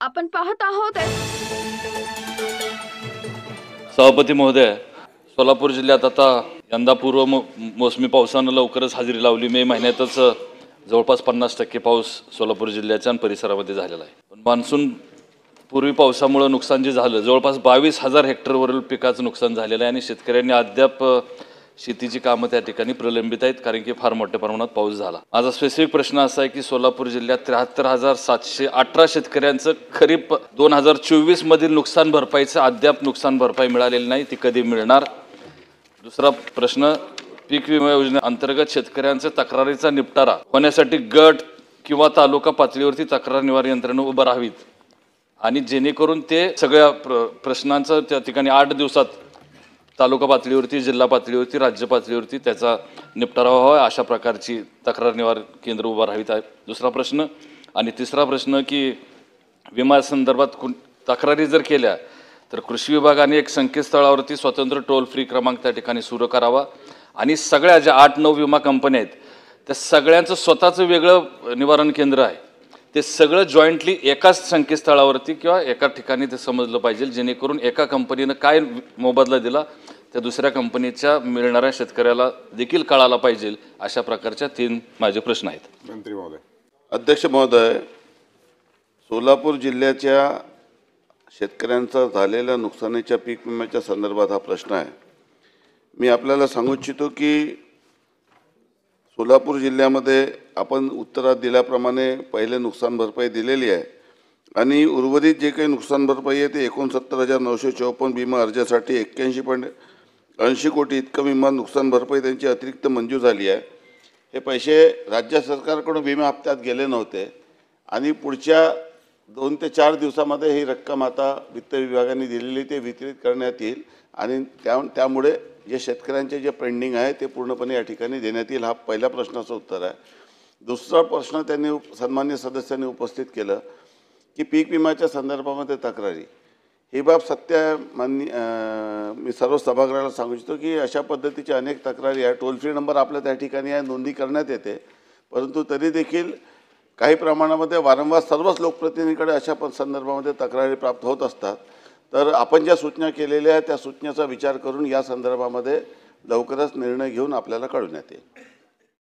आपण पाहत आहोत सभापती महोदय, सोलापूर जिल्ह्यात आता यंदा पूर्व मोसमी पावसानं लवकरच हजेरी लावली। मे महिन्यातच जवळपास 50% पाऊस सोलापूर जिल्ह्याच्या आणि परिसरामध्ये झालेला आहे। पण मान्सून पूर्वी पावसामुळे नुकसान जे झालं जवळपास 22,000 हेक्टरवरील पिकाचं नुकसान झालेलं आहे आणि शेतकऱ्यांनी अद्याप शेतीची कामं त्या ठिकाणी प्रलंबित आहेत, कारण की फार मोठ्या प्रमाणात पाऊस झाला। माझा स्पेसिफिक प्रश्न असा आहे की सोलापूर जिल्ह्यात 73,718 शेतकऱ्यांचं खरीप 2024 मधील नुकसान भरपाईचं अद्याप नुकसान भरपाई मिळालेली नाही, ती कधी मिळणार? दुसरा प्रश्न, पीक विमा योजनेअंतर्गत शेतकऱ्यांचा तक्रारीचा निपटारा होण्यासाठी गट किंवा तालुका पातळीवरती तक्रार निवारण यंत्रणा उभं राहावीत आणि जेणेकरून ते सगळ्या प्रश्नांचं त्या ठिकाणी 8 दिवसात तालुका पातळीवरती, जिल्हा पातळीवरती, राज्य पातळीवरती त्याचा निपटारा व्हावा, अशा प्रकारची तक्रार निवारण केंद्र उभा राहावीत आहे दुसरा प्रश्न। आणि तिसरा प्रश्न की विमा संदर्भात तक्रारी जर केल्या तर कृषी विभागाने एक संकेतस्थळावरती स्वतंत्र टोल फ्री क्रमांक त्या ठिकाणी सुरू करावा आणि सगळ्या ज्या 8-9 विमा कंपन्या आहेत त्या सगळ्यांचं स्वतःचं वेगळं निवारण केंद्र आहे, ते सगळं जॉईंटली एकाच संकेतस्थळावरती किंवा एका ठिकाणी ते समजलं पाहिजे, जेणेकरून एका कंपनीनं काय मोबदला दिला त्या दुसऱ्या कंपनीच्या मिळणाऱ्या शेतकऱ्याला देखील कळायला पाहिजे। अशा प्रकारच्या 3 माझे प्रश्न आहेत। मंत्री महोदय। अध्यक्ष महोदय, सोलापूर जिल्ह्याच्या शेतकऱ्यांचा झालेल्या नुकसानीच्या पीक विम्याच्या संदर्भात हा प्रश्न आहे। मी आपल्याला सांगू इच्छितो की सोलापूर जिल्ह्यामध्ये आपण उत्तरात दिल्याप्रमाणे पहिले नुकसान भरपाई दिलेली आहे आणि उर्वरित जे काही नुकसान भरपाई आहे ते 69,954 विमा अर्जासाठी 81.80 कोटी इतकं विमा नुकसान भरपाई त्यांची अतिरिक्त मंजूर झाली आहे। हे पैसे राज्य सरकारकडून विमा हप्त्यात गेले नव्हते आणि पुढच्या 2 ते 4 दिवसामध्ये ही रक्कम आता वित्त विभागाने दिलेली ते वितरित करण्यात येईल आणि त्यामुळे जे शेतकऱ्यांचे जे पेंडिंग आहे ते पूर्णपणे या ठिकाणी देण्यात येईल। हा पहिल्या प्रश्नाचं उत्तर आहे। दुसरा प्रश्न त्यांनी सन्मान्य सदस्यांनी उपस्थित केलं की पीक विम्याच्या संदर्भामध्ये तक्रारी, ही बाब सत्य मी सर्व सभागृहाला सांगू इच्छितो की अशा पद्धतीच्या अनेक तक्रारी आहे। टोल फ्री नंबर आपल्या त्या ठिकाणी आहे, नोंदी करण्यात येते, परंतु तरी देखील काही प्रमाणामध्ये वारंवार सर्वच लोकप्रतिनिधींकडे अशा संदर्भामध्ये तक्रारी प्राप्त होत असतात। तर आपण ज्या सूचना केलेल्या आहेत त्या सूचनेचा विचार करून या संदर्भामध्ये लवकरच निर्णय घेऊन आपल्याला कळवण्यात येईल।